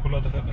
খোলা দেখা না।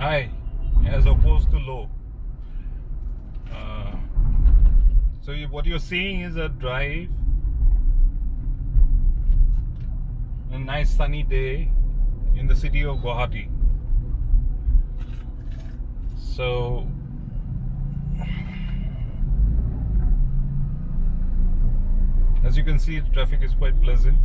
high as opposed to low. So what you're seeing is a drive, a nice sunny day in the city of Guwahati. So as you can see, the traffic is quite pleasant.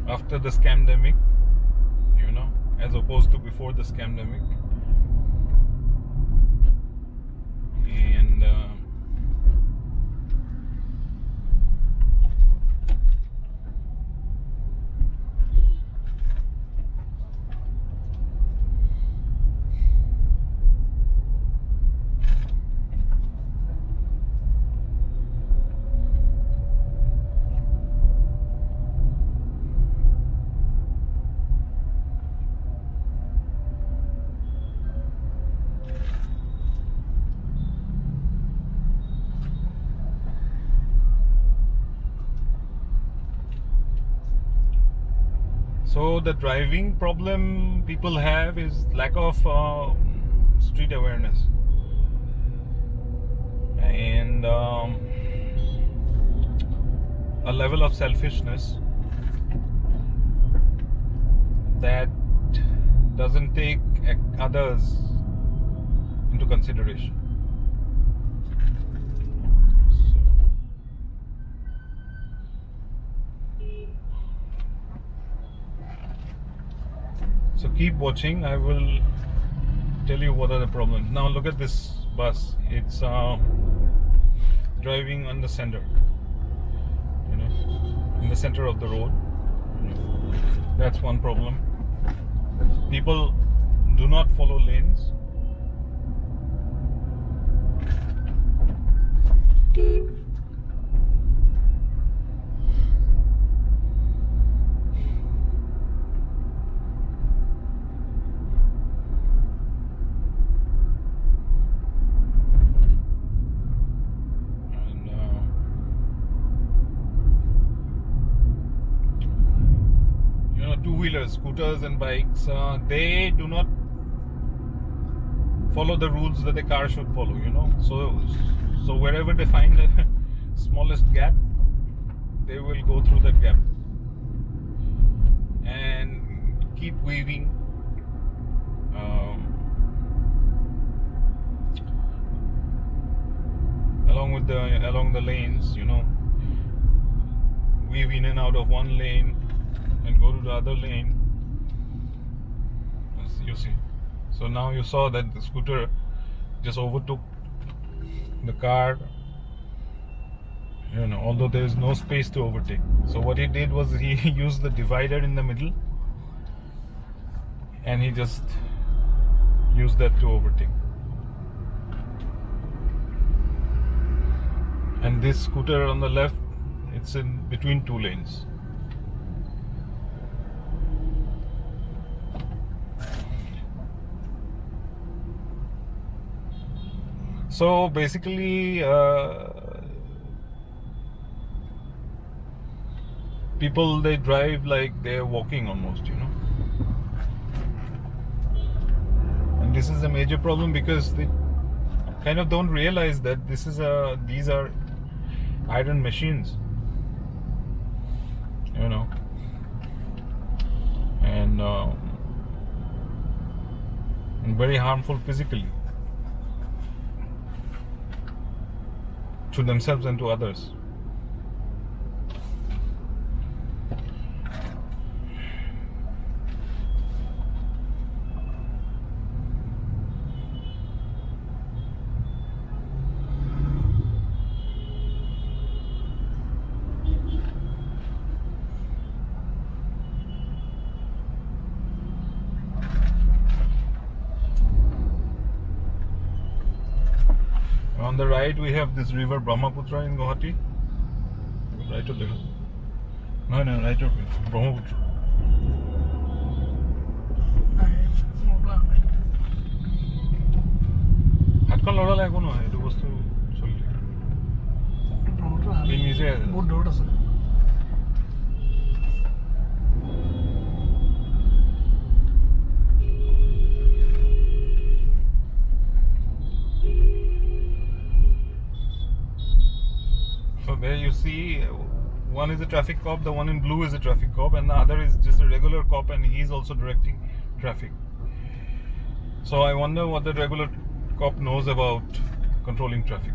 After the scamdemic, as opposed to before the scamdemic. And so the driving problem people have is lack of street awareness and a level of selfishness that doesn't take others into consideration. So keep watching. I will tell you what are the problems. Now look at this bus. It's driving on the center, in the center of the road. That's one problem. People do not follow lanes. Two-wheelers, scooters and bikes, they do not follow the rules that a car should follow, so wherever they find the smallest gap, they will go through that gap and keep weaving along the lanes, weave in and out of one lane and go to the other lane. As you see. So now you saw that the scooter just overtook the car, although there is no space to overtake. So what he did was he used the divider in the middle and he just used that to overtake. And this scooter on the left, it's in between two lanes. So basically, people, they drive like they're walking almost, And this is a major problem because they kind of don't realize that these are iron machines, and very harmful physically to themselves and to others. On the right, we have this river Brahmaputra in Guwahati. Right over there. No, right over there. Brahmaputra. হাতখন লৰালে একো নহয়, এইটো বস্তু চলি থাকে। নিজে বহুত দূৰত আছে। see, one is a traffic cop, the one in blue is a traffic cop, and the other is just a regular cop, and he's also directing traffic. So I wonder what the regular cop knows about controlling traffic.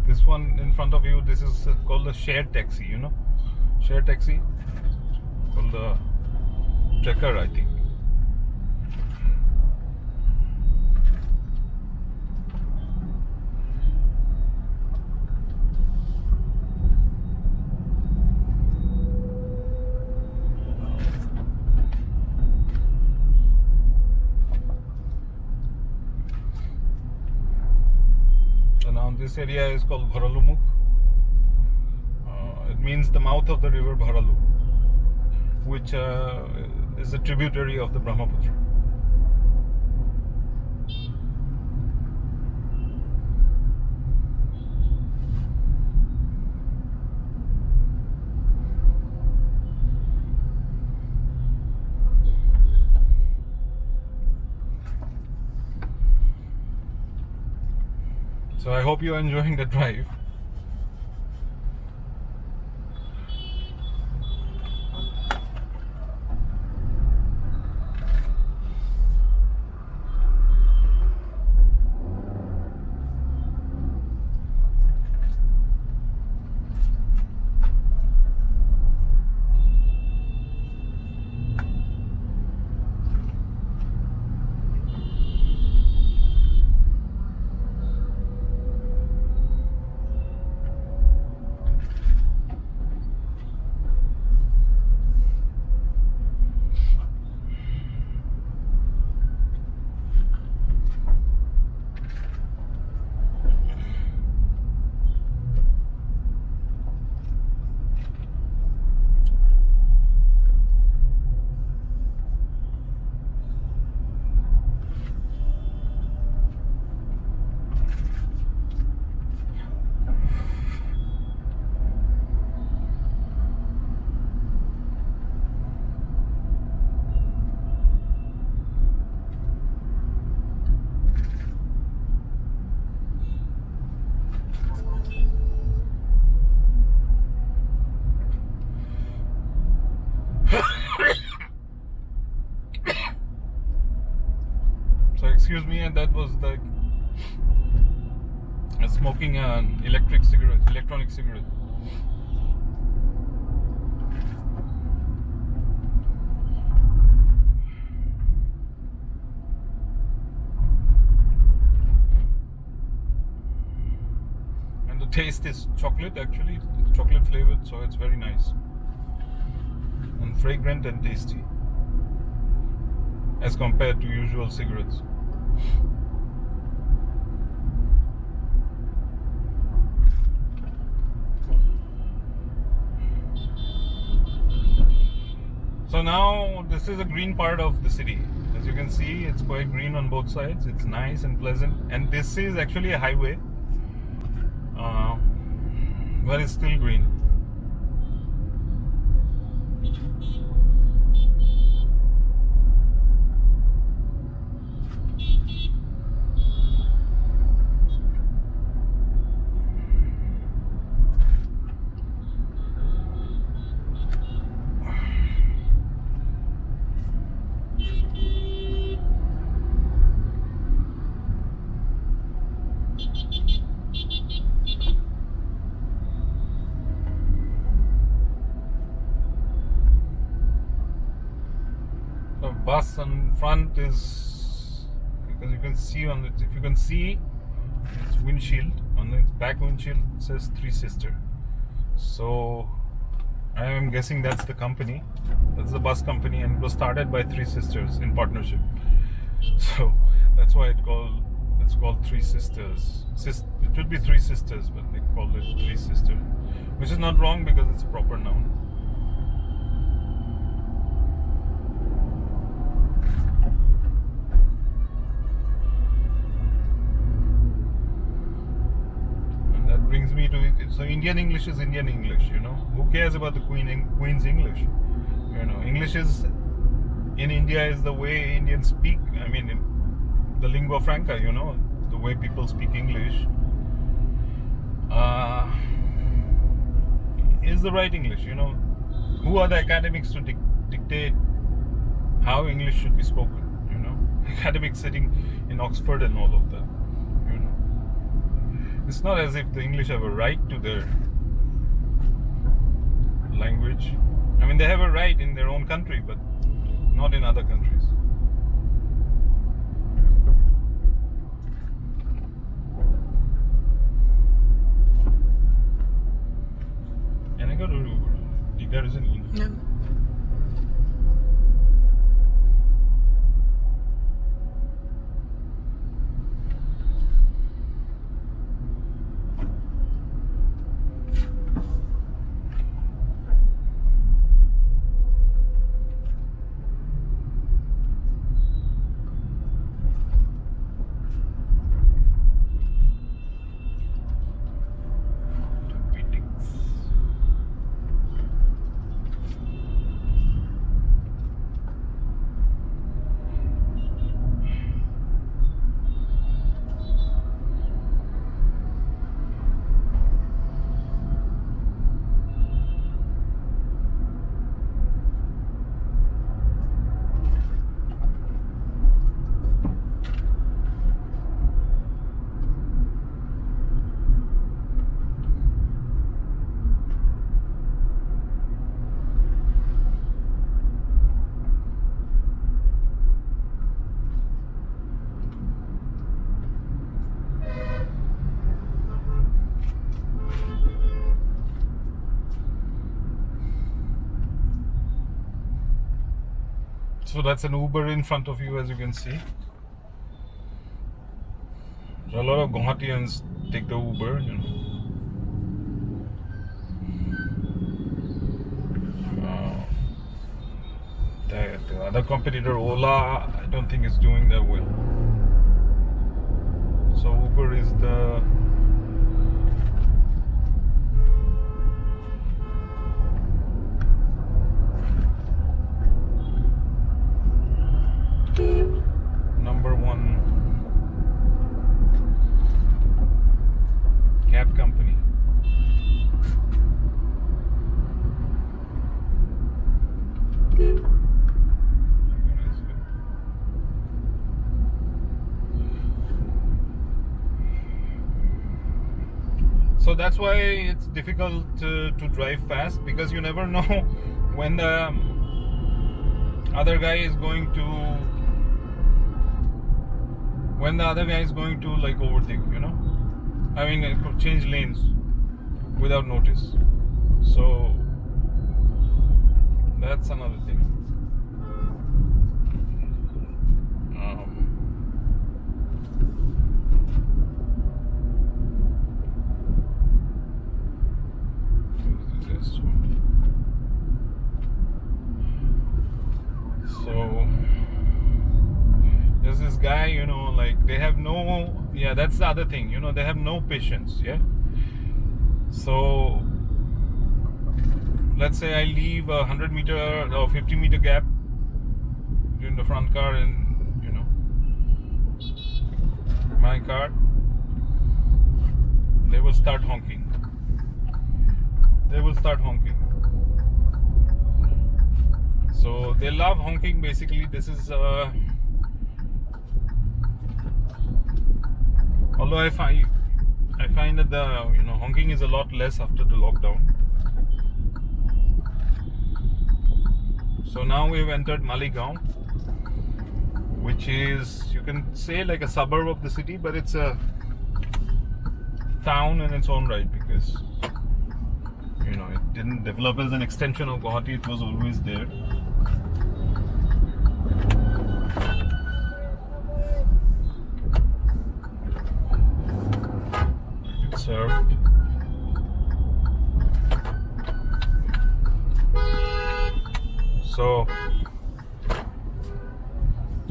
This one in front of you, this is called a shared taxi, you know, shared taxi, called the Trekker, I think. So now this area is called Bharalumukh. It means the mouth of the river Bharalu, which is a tributary of the Brahmaputra. So I hope you are enjoying the drive. So excuse me, and that was like smoking an electronic cigarette. And the taste is chocolate, actually. It's chocolate flavored, so it's very nice. And fragrant and tasty, as compared to usual cigarettes. So now this is a green part of the city. As you can see, it's quite green on both sides. It's nice and pleasant. And this is actually a highway, but it's still green. The bus in front is, because you can see on it, if you can see its windshield, on its back windshield it says Three Sister. So I am guessing that's the company, that's the bus company, and it was started by Three Sisters in partnership. So that's why it's called Three Sisters. It should be Three Sisters, but they call it Three Sisters, which is not wrong because it's a proper noun. Brings me me to. So Indian English is Indian English. Who cares about the Queen's English? English is in India is the way Indians speak. I mean, the lingua franca. The way people speak English is the right English. Who are the academics to dictate how English should be spoken? Academics sitting in Oxford and all of that. It's not as if the English have a right to their language. I mean, they have a right in their own country, but not in other countries. And I got to there isn't English. No. So that's an Uber in front of you, as you can see. So a lot of Guwahatians take the Uber, The other competitor, Ola, I don't think is doing that well. So Uber is the number one cab company. So that's why it's difficult to drive fast, because you never know when the other guy is going to like overtake, I mean, it could change lanes without notice. So that's another thing. So there's this guy, like they have no, that's the other thing, they have no patience. So let's say I leave a 100 meter or 50 meter gap in the front car and my car, they will start honking. So they love honking. Basically, this is although I find that the honking is a lot less after the lockdown. So now we've entered Maligaon, which is, you can say, like a suburb of the city, but it's a town in its own right, because it didn't develop as an extension of Guwahati. It was always there. It's served. So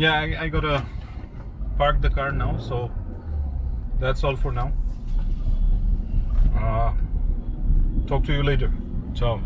I gotta park the car now, so that's all for now. Talk to you later. Ciao.